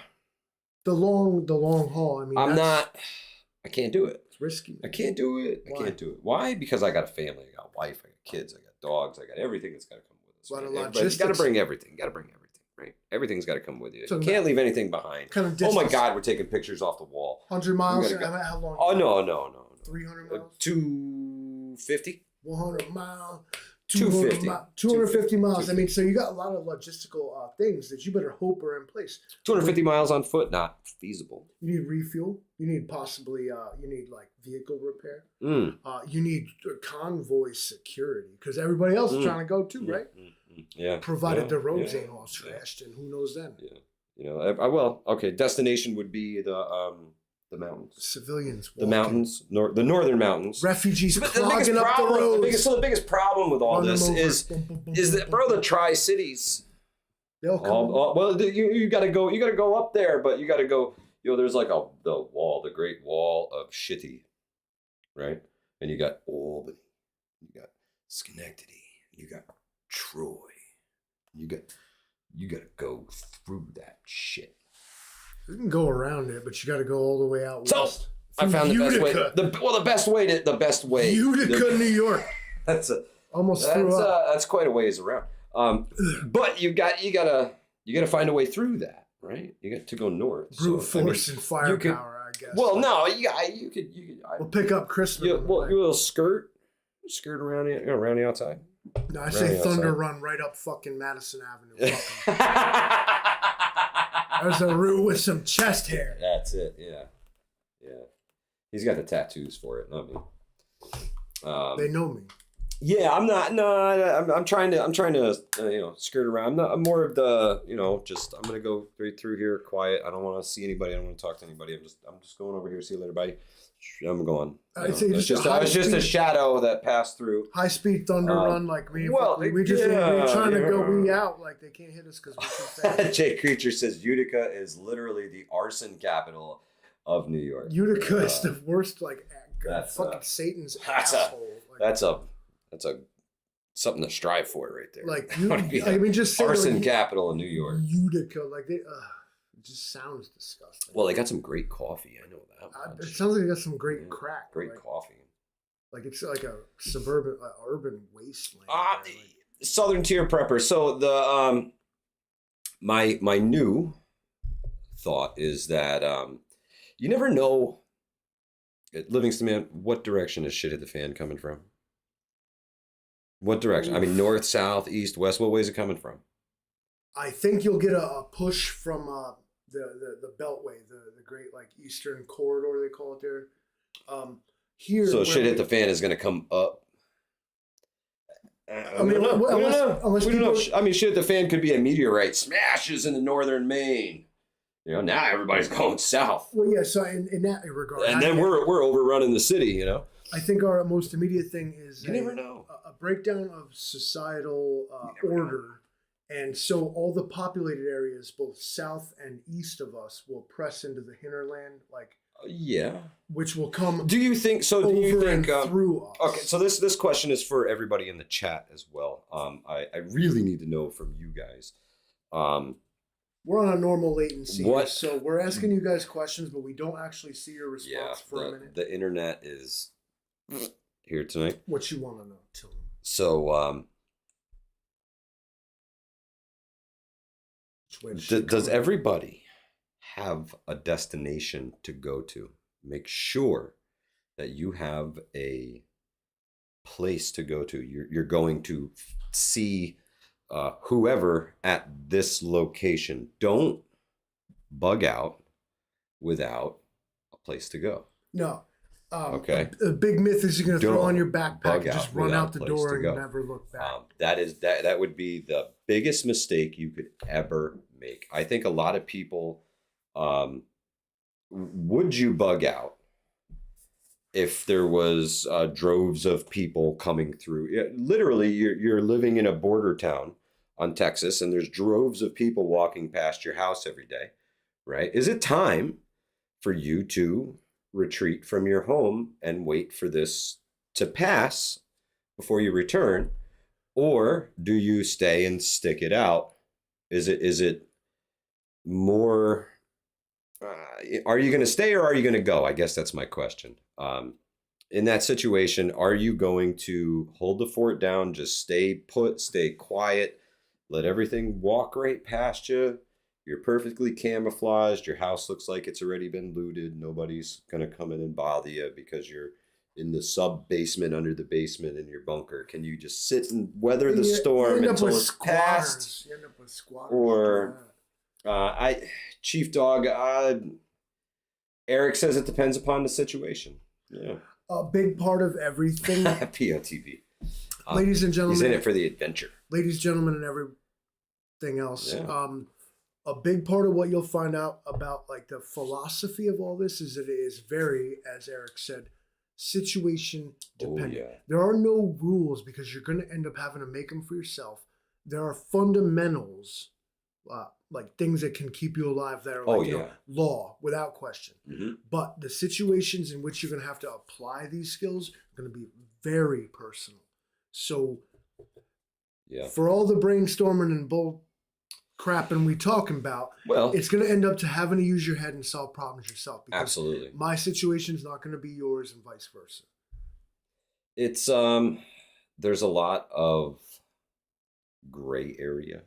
long haul. I mean, I can't do it. It's risky. I can't do it. Why? I can't do it. Why? Because I got a family, I got a wife, I got kids, I got dogs, I got everything that's gotta come with us. A lot of logistics. You gotta bring everything. Right? Everything's gotta come with you. You can't leave anything behind. Kind of distance. Oh my God, we're taking pictures off the wall. 100 miles? How long? Oh, no. 300 miles? 250? 100 miles? 250. 250 miles. I mean, so you got a lot of logistical things that you better hope are in place. 250 miles on foot, not feasible. You need refuel. You need possibly, like vehicle repair. You need convoy security because everybody else is trying to go too, right? Yeah. Provided the roads ain't all trashed, and who knows then? Yeah. Destination would be the mountains. Civilians. The mountains, the northern mountains. Refugees clogging up the roads. The biggest problem with all this is that, bro, the Tri-Cities. They'll come. You got to go up there, but you got to go. There's like the Great Wall of Shitty, right? And you got Albany, you got Schenectady, you got Troy. You got to go through that shit. You can go around it, but you got to go all the way out west. I found Utica. The best way. Utica, New York. That's quite a ways around. But you gotta find a way through that, right? You got to go north. Brute force and firepower, I guess. Well, no, you could. We'll pick up Christmas. You will skirt around the outside. No, I say Thunder Run right up fucking Madison Avenue. There's a root with some chest hair. That's it. Yeah. He's got the tattoos for it, not me. They know me. Yeah, I'm not. No, I'm trying to skirt around. I'm more of the I'm gonna go right through here, quiet. I don't want to see anybody. I don't want to talk to anybody. I'm just going over here. See you later, buddy. I'm going. It's just a shadow that passed through. High speed thunder run, like we trying to go we out, like they can't hit us because we're too fast. Jay Creature says Utica is literally the arson capital of New York. Utica is the worst, like fucking Satan's asshole. That's a something to strive for right there. Like I wanna be I the mean, just say arson like, capital in New York. Utica, like it just sounds disgusting. Well, they got some great coffee. I know that It much. sounds like they got some great crack. Great like, coffee. Like it's like a suburban, urban wasteland. Southern tier prepper. So the my new thought is that you never know at Livingston, man, what direction is shit at the fan coming from? What direction? I mean, north, south, east, west. What way is it coming from? I think you'll get a push from the Beltway, the great like Eastern Corridor they call it there. Here, so shit hit the fan is going to come up. I mean, unless we don't people, know. I mean, shit, the fan could be a meteorite smashes into northern Maine. You know, now everybody's going south. Well, yeah. So in that regard, and then we're overrunning the city. You know, I think our most immediate thing is you never know a breakdown of societal order, and so all the populated areas, both south and east of us, will press into the hinterland, like. Yeah. Which will come. Do you think so? Do you think through us? Okay, so this question is for everybody in the chat as well. I really need to know from you guys. We're on a normal latency, so we're asking you guys questions, but we don't actually see your response for a minute. The internet is here tonight. What you want to know, Tim? So, does everybody have a destination to go to? Make sure that you have a place to go to. You're going to see whoever at this location. Don't bug out without a place to go. No. Okay. A big myth is you're going to throw on your backpack and just run out the door and never look back. That would be the biggest mistake you could ever make. I think a lot of people. Would you bug out if there was droves of people coming through? Literally, you're living in a border town on Texas, and there's droves of people walking past your house every day, right? Is it time for you to retreat from your home and wait for this to pass before you return, or do you stay and stick it out? Is it more? Are you going to stay or are you going to go? I guess that's my question. In that situation, are you going to hold the fort down, just stay put, stay quiet, let everything walk right past you? You're perfectly camouflaged. Your house looks like it's already been looted. Nobody's going to come in and bother you because you're in the sub-basement under the basement in your bunker. Can you just sit and weather the storm until it's past? You end up with squatters. Or... Chief Dog, Eric says it depends upon the situation. Yeah. A big part of everything. POTV. Ladies and gentlemen. He's in it for the adventure. Ladies, gentlemen, and everything else. Yeah. A big part of what you'll find out about like the philosophy of all this is that it is very, as Eric said, situation dependent. Oh, yeah. There are no rules because you're going to end up having to make them for yourself. There are fundamentals. Like things that can keep you alive that are like law without question. Mm-hmm. But the situations in which you're going to have to apply these skills are going to be very personal. So for all the brainstorming and bull crapping we talking about, it's going to end up to having to use your head and solve problems yourself. Because absolutely. My situation is not going to be yours and vice versa. It's there's a lot of gray area.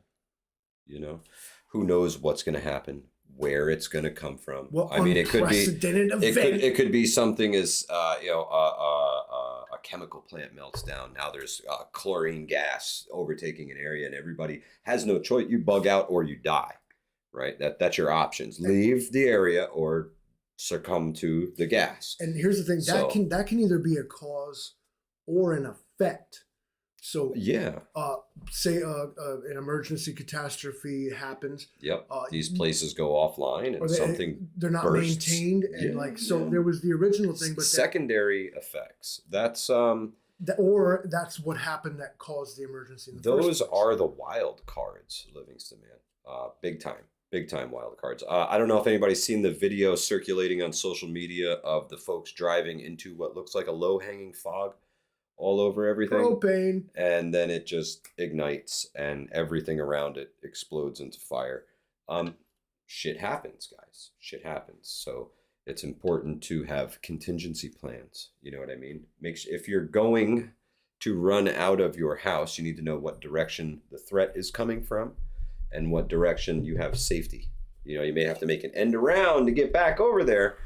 You know, who knows what's going to happen, where it's going to come from. I mean, it could be it could be something as a chemical plant melts down. Now there's chlorine gas overtaking an area, and everybody has no choice. You bug out or you die, right? That's your options. Leave the area or succumb to the gas. And here's the thing: that can either be a cause or an effect. So say an emergency catastrophe happens. Yep. These places go offline and they're not bursts. maintained, and there was the original thing, but secondary effects. That's or that's what happened that caused the emergency. In the those first place. Are the wild cards, Livingston, man. Big time wild cards. I don't know if anybody's seen the video circulating on social media of the folks driving into what looks like a low hanging fog all over everything. Propane. And then it just ignites and everything around it explodes into fire. Shit happens, guys. Shit happens. So it's important to have contingency plans. You know what I mean? If you're going to run out of your house, you need to know what direction the threat is coming from and what direction you have safety. You know, you may have to make an end around to get back over there.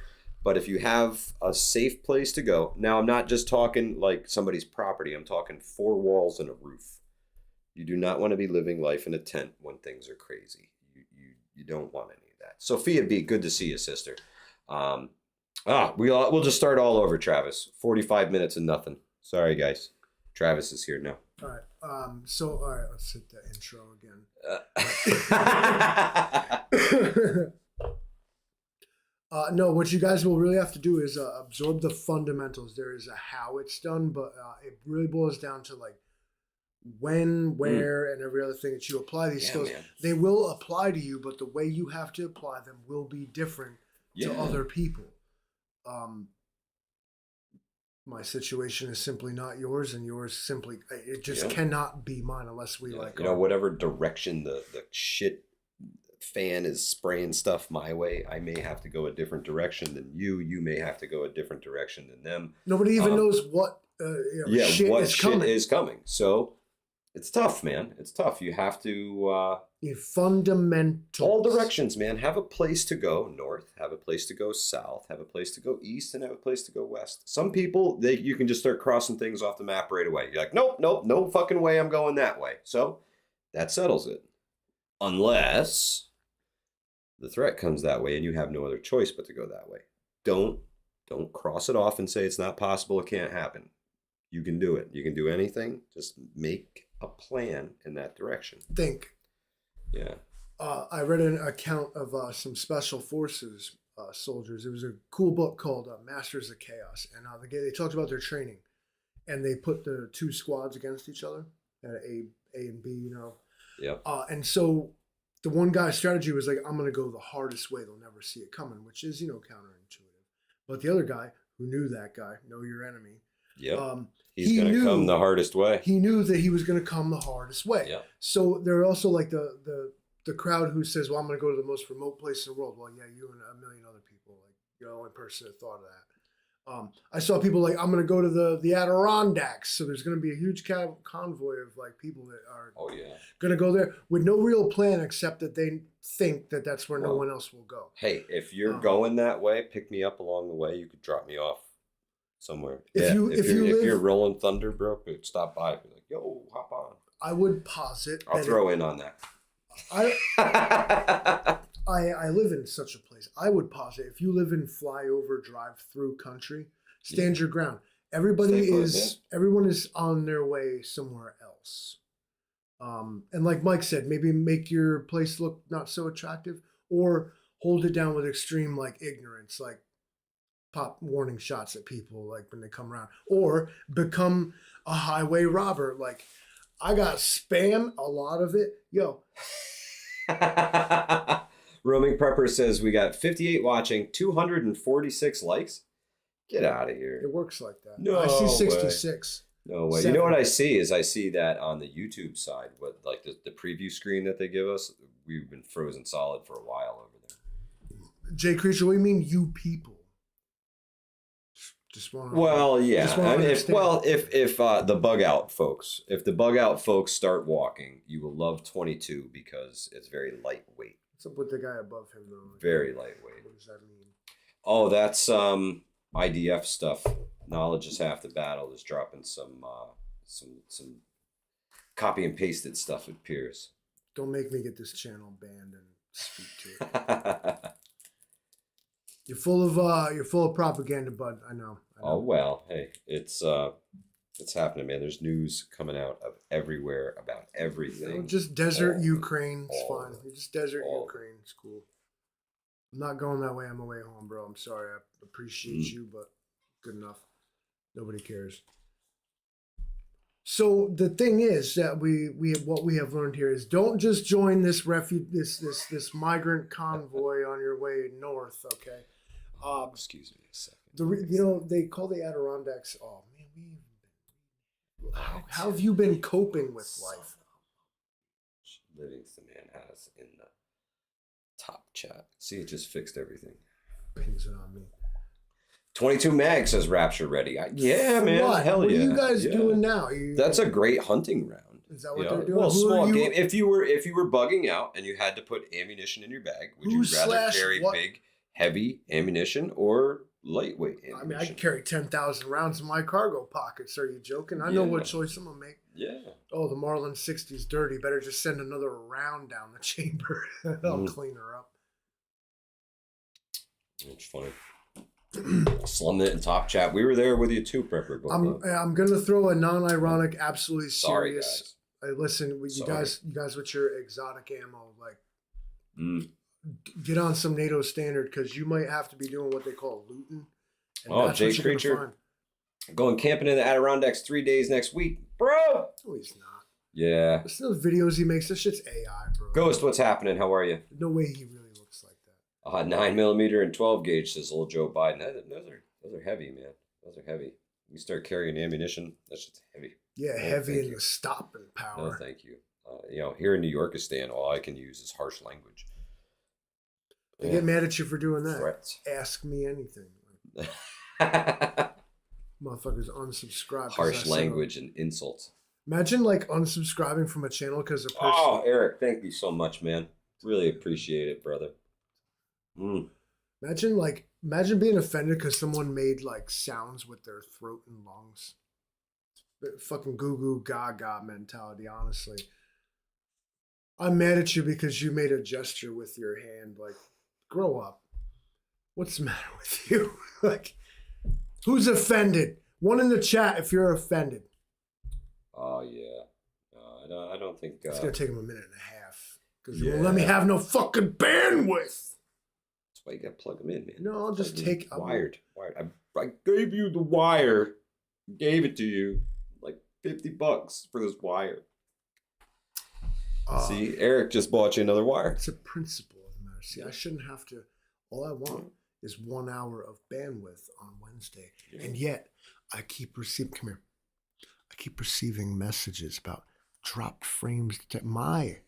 But if you have a safe place to go, now I'm not just talking like somebody's property, I'm talking 4 walls and a roof. You do not want to be living life in a tent when things are crazy. You don't want any of that. Sophia B, good to see you, sister. We'll just start all over, Travis. 45 minutes and nothing. Sorry, guys. Travis is here now. All right. All right, let's hit the intro again. No, what you guys will really have to do is absorb the fundamentals. There is a how it's done, but it really boils down to like when, where, and every other thing that you apply these skills. Man. They will apply to you, but the way you have to apply them will be different to other people. My situation is simply not yours, and yours simply, it just cannot be mine unless we like. You know, whatever direction the shit fan is spraying stuff my way, I may have to go a different direction than you. You may have to go a different direction than them. Nobody even knows what shit what is shit coming. is coming. So it's tough, man. It's tough. You have to fundamentals. All directions, man. Have a place to go north, have a place to go south, have a place to go east, and have a place to go west. Some people, you can just start crossing things off the map right away. You're like, nope, no fucking way I'm going that way. So that settles it. Unless the threat comes that way and you have no other choice but to go that way. Don't cross it off and say it's not possible, it can't happen. You can do it. You can do anything. Just make a plan in that direction. Think. Yeah. I read an account of some special forces soldiers. It was a cool book called Masters of Chaos, and they talked about their training, and they put the 2 squads against each other, A and B, you know. Yeah. And so the one guy's strategy was like, I'm going to go the hardest way. They'll never see it coming, which is, you know, counterintuitive. But the other guy who knew that guy, know your enemy. Yeah. He's going to come the hardest way. He knew that he was going to come the hardest way. Yeah. So there are also like the crowd who says, well, I'm going to go to the most remote place in the world. Well, yeah, you and a million other people. Like, you're the only person that thought of that. I saw people like, I'm going to go to the Adirondacks. So there's going to be a huge convoy of like people that are going to go there with no real plan except that they think that that's where no one else will go. Hey, if you're going that way, pick me up along the way. You could drop me off somewhere. If you're rolling thunder, bro, stop by. Be like, yo, hop on. I would posit. I'll throw in on that. I live in such a place. I would posit if you live in flyover drive-through country, stand your ground. Everyone is on their way somewhere else. And like Mike said, maybe make your place look not so attractive, or hold it down with extreme like ignorance, like pop warning shots at people like when they come around, or become a highway robber. Like, I got spam, a lot of it. Yo. Roaming Prepper says we got 58 watching, 246 likes. Get out of here. It works like that. No, I see 66. No way. 7. You know what I see is I see that on the YouTube side, what like the preview screen that they give us. We've been frozen solid for a while over there. Jay Creature, what do you mean, you people? Just want to. Well, yeah. I mean, if the bug out folks, start walking, you will love 22 because it's very lightweight. What's up with the guy above him though? Very lightweight. What does that mean? Oh, that's IDF stuff. Knowledge is half the battle. Is dropping some copy and pasted stuff at Piers. Don't make me get this channel banned and speak to it. You're full of propaganda, bud. I know. Oh well, hey, it's happening, man. There's news coming out of everywhere about everything. You know, just desert Ukraine. It's fine. You just desert Ukraine. It's cool. I'm not going that way on my way home, bro. I'm sorry. I appreciate you, but good enough. Nobody cares. So the thing is that what we have learned here is don't just join this this migrant convoy on your way north. Okay. Excuse me a second. They call the Adirondacks. Oh man, How have you been coping with life? Livingston Man has in the top chat. See, it just fixed everything. Pings it on me. 22 mag says Rapture ready. Yeah, man. What? Hell what yeah. What are you guys yeah. doing now? That's a great hunting round. Is that what they're doing? Well, small game. If you were bugging out and you had to put ammunition in your bag, would you rather carry big, heavy ammunition or lightweight ammunition? I mean, I can carry 10,000 rounds in my cargo pockets. Are you joking? I know what choice I'm gonna make. Yeah. Oh, the Marlin 60's dirty. Better just send another round down the chamber. I'll clean her up. It's funny. Slummed it in top chat. We were there with you too, Prepper. I'm gonna throw a non-ironic, absolutely serious. Sorry, guys. Listen, you guys with your exotic ammo, like, get on some NATO standard because you might have to be doing what they call looting. And Jay Creature going camping in the Adirondacks 3 days next week, bro. No, he's not. Yeah. Listen to the videos he makes. This shit's AI, bro. Ghost, what's happening? How are you? No way he really looks like that. 9mm and 12 gauge says old Joe Biden. Those are heavy, man. Those are heavy. You start carrying ammunition, that shit's heavy. Yeah, heavy in the stopping power. No, thank you. Here in New Yorkistan, all I can use is harsh language. They get mad at you for doing that. Threats. Ask me anything. Motherfuckers unsubscribe. Harsh language and insults. Imagine like unsubscribing from a channel because a person. Oh, Eric, thank you so much, man. Really appreciate it, brother. Imagine being offended because someone made like sounds with their throat and lungs. Fucking goo goo gaga mentality, honestly. I'm mad at you because you made a gesture with your hand. Like, grow up. What's the matter with you? Like, who's offended? One in the chat if you're offended. Oh, yeah. I don't think... it's going to take him a minute and a half. Because you won't let me have no fucking bandwidth. That's why you got to plug them in, man. No, I'll just take... Wired. I gave you the wire. Gave it to you. Like $50 for this wire. See, Eric just bought you another wire. It's a principle of the matter. See, I shouldn't have to... All I want is 1 hour of bandwidth on Wednesday. Yeah. And yet, I keep receiving messages about dropped frames. My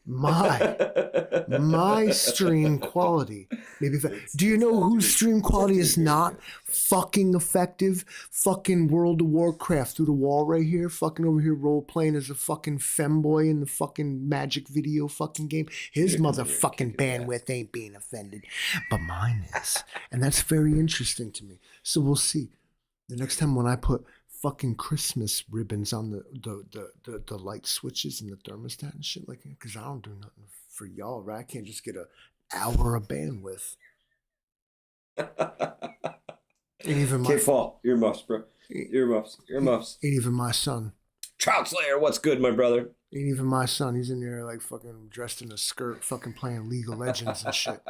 stream quality. Do you know whose stream quality is not fucking effective? Fucking World of Warcraft through the wall right here. Fucking over here role playing as a fucking femboy in the fucking magic video fucking game. His motherfucking bandwidth ain't being offended. But mine is. And that's very interesting to me. So we'll see. The next time when I put fucking Christmas ribbons on the light switches and the thermostat and shit like that, because I don't do nothing for y'all, right? I can't just get an hour of bandwidth. Ain't even my fall. Earmuffs, bro. Earmuffs. Ain't even my son. Trout Slayer, what's good, my brother? Ain't even my son. He's in there like fucking dressed in a skirt, fucking playing League of Legends and shit.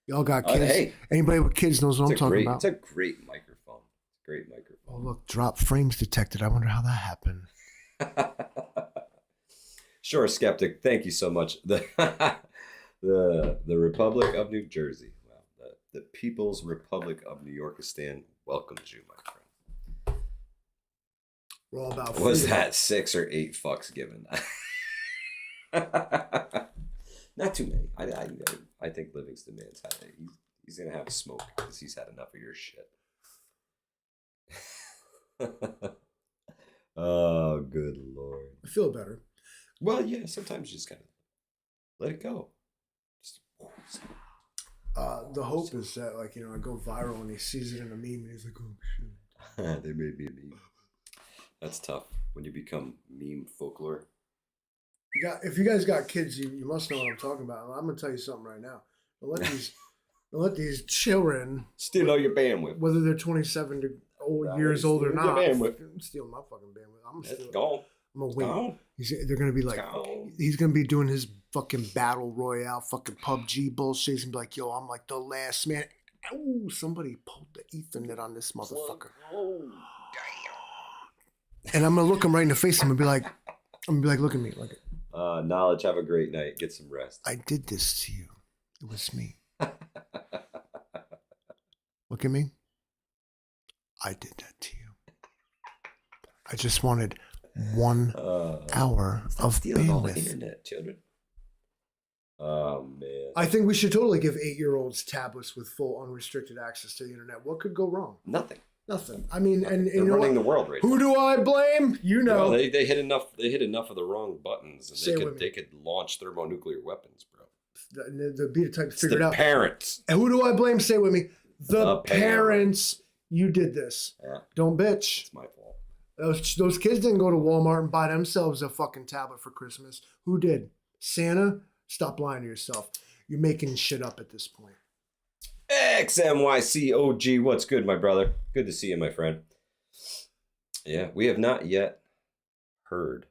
Y'all got kids. Hey. Anybody with kids knows what I'm talking about. It's a great microphone. Great microphone. Oh, look, drop frames detected. I wonder how that happened. Sure, Skeptic. Thank you so much. The Republic of New Jersey. Wow. The People's Republic of New Yorkistan welcomes you, my friend. We're all about Was that 6 or 8 fucks given? Not too many. I think Livingston Man's had it. He's going to have a smoke because he's had enough of your shit. Oh, good Lord. I feel better. Well, yeah, sometimes you just gotta let it go. The hope is that, like, I go viral and he sees it in a meme and he's like, oh, shit. They made me a meme. That's tough when you become meme folklore. If you guys got kids, you must know what I'm talking about. I'm going to tell you something right now. Don't let these children steal all your bandwidth. Whether they're 27 years old or not. I'm stealing my fucking bandwidth. I'm gonna wait. They're gonna be like, he's gonna be doing his fucking battle royale, fucking PUBG bullshit. He's gonna be like, yo, I'm like the last man. Oh, somebody pulled the Ethernet on this motherfucker. Oh, damn. And I'm gonna look him right in the face. I'm gonna be like, look at me. Like, Knowledge, have a great night. Get some rest. I did this to you. It was me. Look at me. I did that to you. I just wanted 1 hour Stop of stealing all the bandwidth. internet, children. Oh man. I think we should totally give 8-year-olds tablets with full unrestricted access to the internet. What could go wrong? Nothing. Nothing. I mean, and They're you know running what? the world right Who now. do I blame? You know. They hit enough. They hit enough of the wrong buttons, and Say it with me. they could launch thermonuclear weapons, bro. The beta type It's figured the out. parents. And who do I blame? Say it with me. The The parents. You did this. Yeah, Don't bitch. it's my fault. Those kids didn't go to Walmart and buy themselves a fucking tablet for Christmas. Who did? Santa? Stop lying to yourself. You're making shit up at this point. XMYCOG, what's good, my brother? Good to see you, my friend. Yeah, we have not yet heard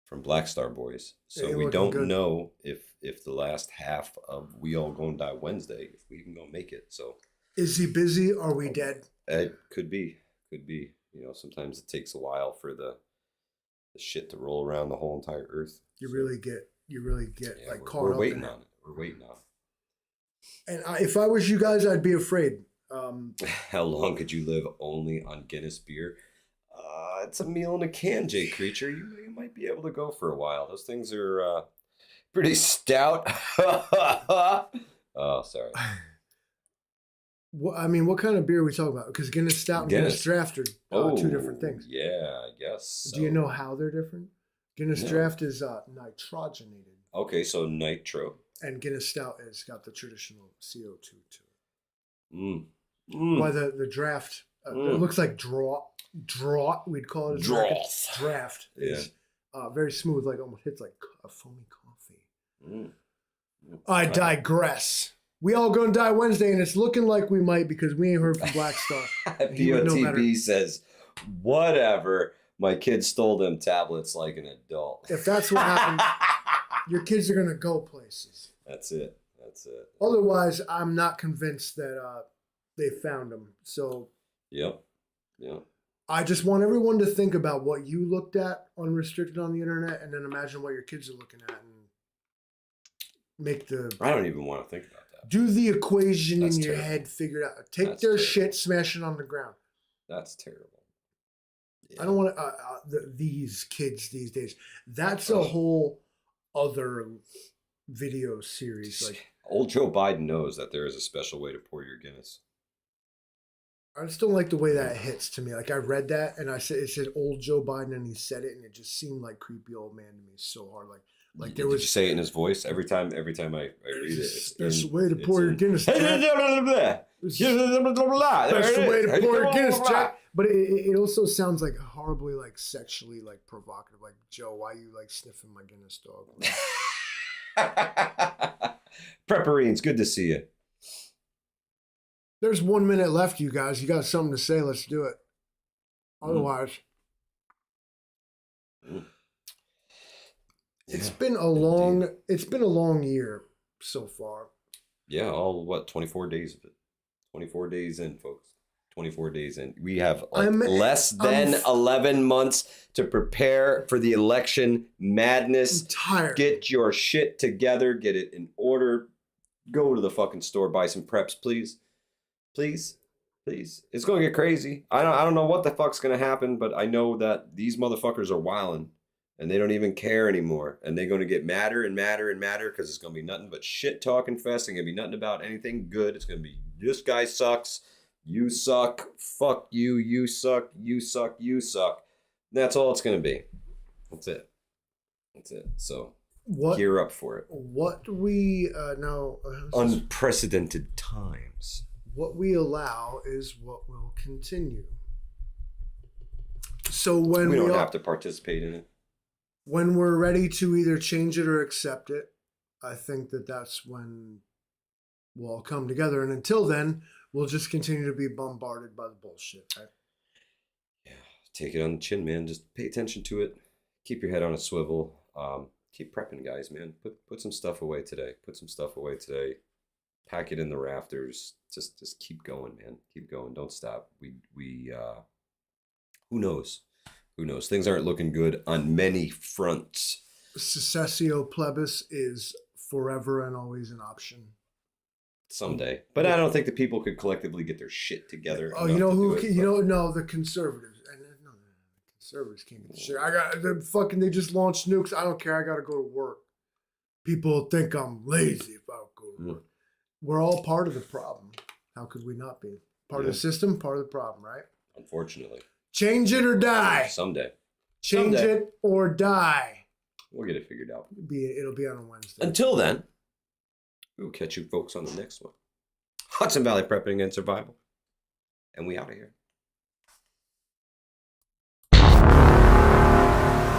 from Black Star Boys, so Hey, we looking don't good. know if the last half of We All Gonna Die Wednesday, if we even gonna make it. So Is he busy? Are we dead? it could be. You know, sometimes it takes a while for the shit to roll around the whole entire earth. You really get Yeah, like we're, caught we're up waiting in it. on it. We're waiting on And if I was you guys, I'd be afraid. it. How long could you live only on Guinness beer? It's a meal in a can, Jay Creature. You might be able to go for a while. Those things are pretty stout. Oh, sorry. I mean, what kind of beer are we talking about? Because Guinness Stout and Guinness Draft are two different things. Yeah, I guess. So. Do you know how they're different? Guinness No. Draft is nitrogenated, Okay, so nitro. and Guinness Stout has got the traditional CO2 to it. Mm. Why the draft? It looks like draught. We'd call it as Draught. Draft is very smooth, like almost hits like a foamy coffee. Mm. I digress. We all gonna die Wednesday, and it's looking like we might because we ain't heard from Black Star. He would know better. POTB says, whatever. My kid stole them tablets like an adult. If that's what happened, your kids are gonna go places. That's it. Otherwise, I'm not convinced that they found them. So Yep. I just want everyone to think about what you looked at unrestricted on the internet, and then imagine what your kids are looking at, and make I don't even want to think about that. do the equation That's in your terrible. head, figure it out. Take That's their terrible. shit, smash it on the ground. That's terrible. Yeah. I don't want to. These kids these days. That's a whole other video series. Like, Old Joe Biden knows that there is a special way to pour your Guinness. I just don't like the way that hits to me. Like, I read that and it said old Joe Biden, and he said it, and it just seemed like creepy old man to me so hard. Like there Did was you say it in his voice every time I read it? special way to pour your Guinness. Jack. Special Special way to pour your Guinness, Jack. But it also sounds like horribly like sexually like provocative. Like, Joe, why you like sniffing my Guinness, dog? Prepperines, good to see you. There's 1 minute left, you guys. You got something to say? Let's do it. Otherwise, it's been a long year so far. Yeah, all 24 days of it. 24 days in, folks. 24 days in. We have less than 11 months to prepare for the election madness. I'm tired. Get your shit together. Get it in order. Go to the fucking store. Buy some preps, please. Please. It's going to get crazy. I don't know what the fuck's going to happen, but I know that these motherfuckers are wilding. And they don't even care anymore. And they're going to get madder and madder and madder because it's going to be nothing but shit talking fest. It's going to be nothing about anything good. It's going to be, this guy sucks. You suck. Fuck you. You suck. You suck. You suck. That's all it's going to be. That's it. So gear up for it. What we now Unprecedented times. What we allow is what will continue. So when we don't have to participate in it. When we're ready to either change it or accept it, I think that's when we'll all come together. And until then, we'll just continue to be bombarded by the bullshit, right? Yeah, take it on the chin, man. Just pay attention to it. Keep your head on a swivel. Keep prepping, guys, man. Put some stuff away today. Pack it in the rafters. Just keep going, man. Keep going. Don't stop. We who knows? Things aren't looking good on many fronts. Secessio plebis is forever and always an option. Someday. But I don't think the people could collectively get their shit together. Oh, you know who? No, the conservatives. Servers can't get the shit. They just launched nukes. I don't care. I gotta go to work. People think I'm lazy if I don't go to work. We're all part of the problem. How could we not be? Part of the system, part of the problem, right? Unfortunately. Change it or die. Someday. Change it or die. We'll get it figured out. It'll be on a Wednesday. Until then, we'll catch you folks on the next one. Hudson Valley Prepping and Survival. And we out of here.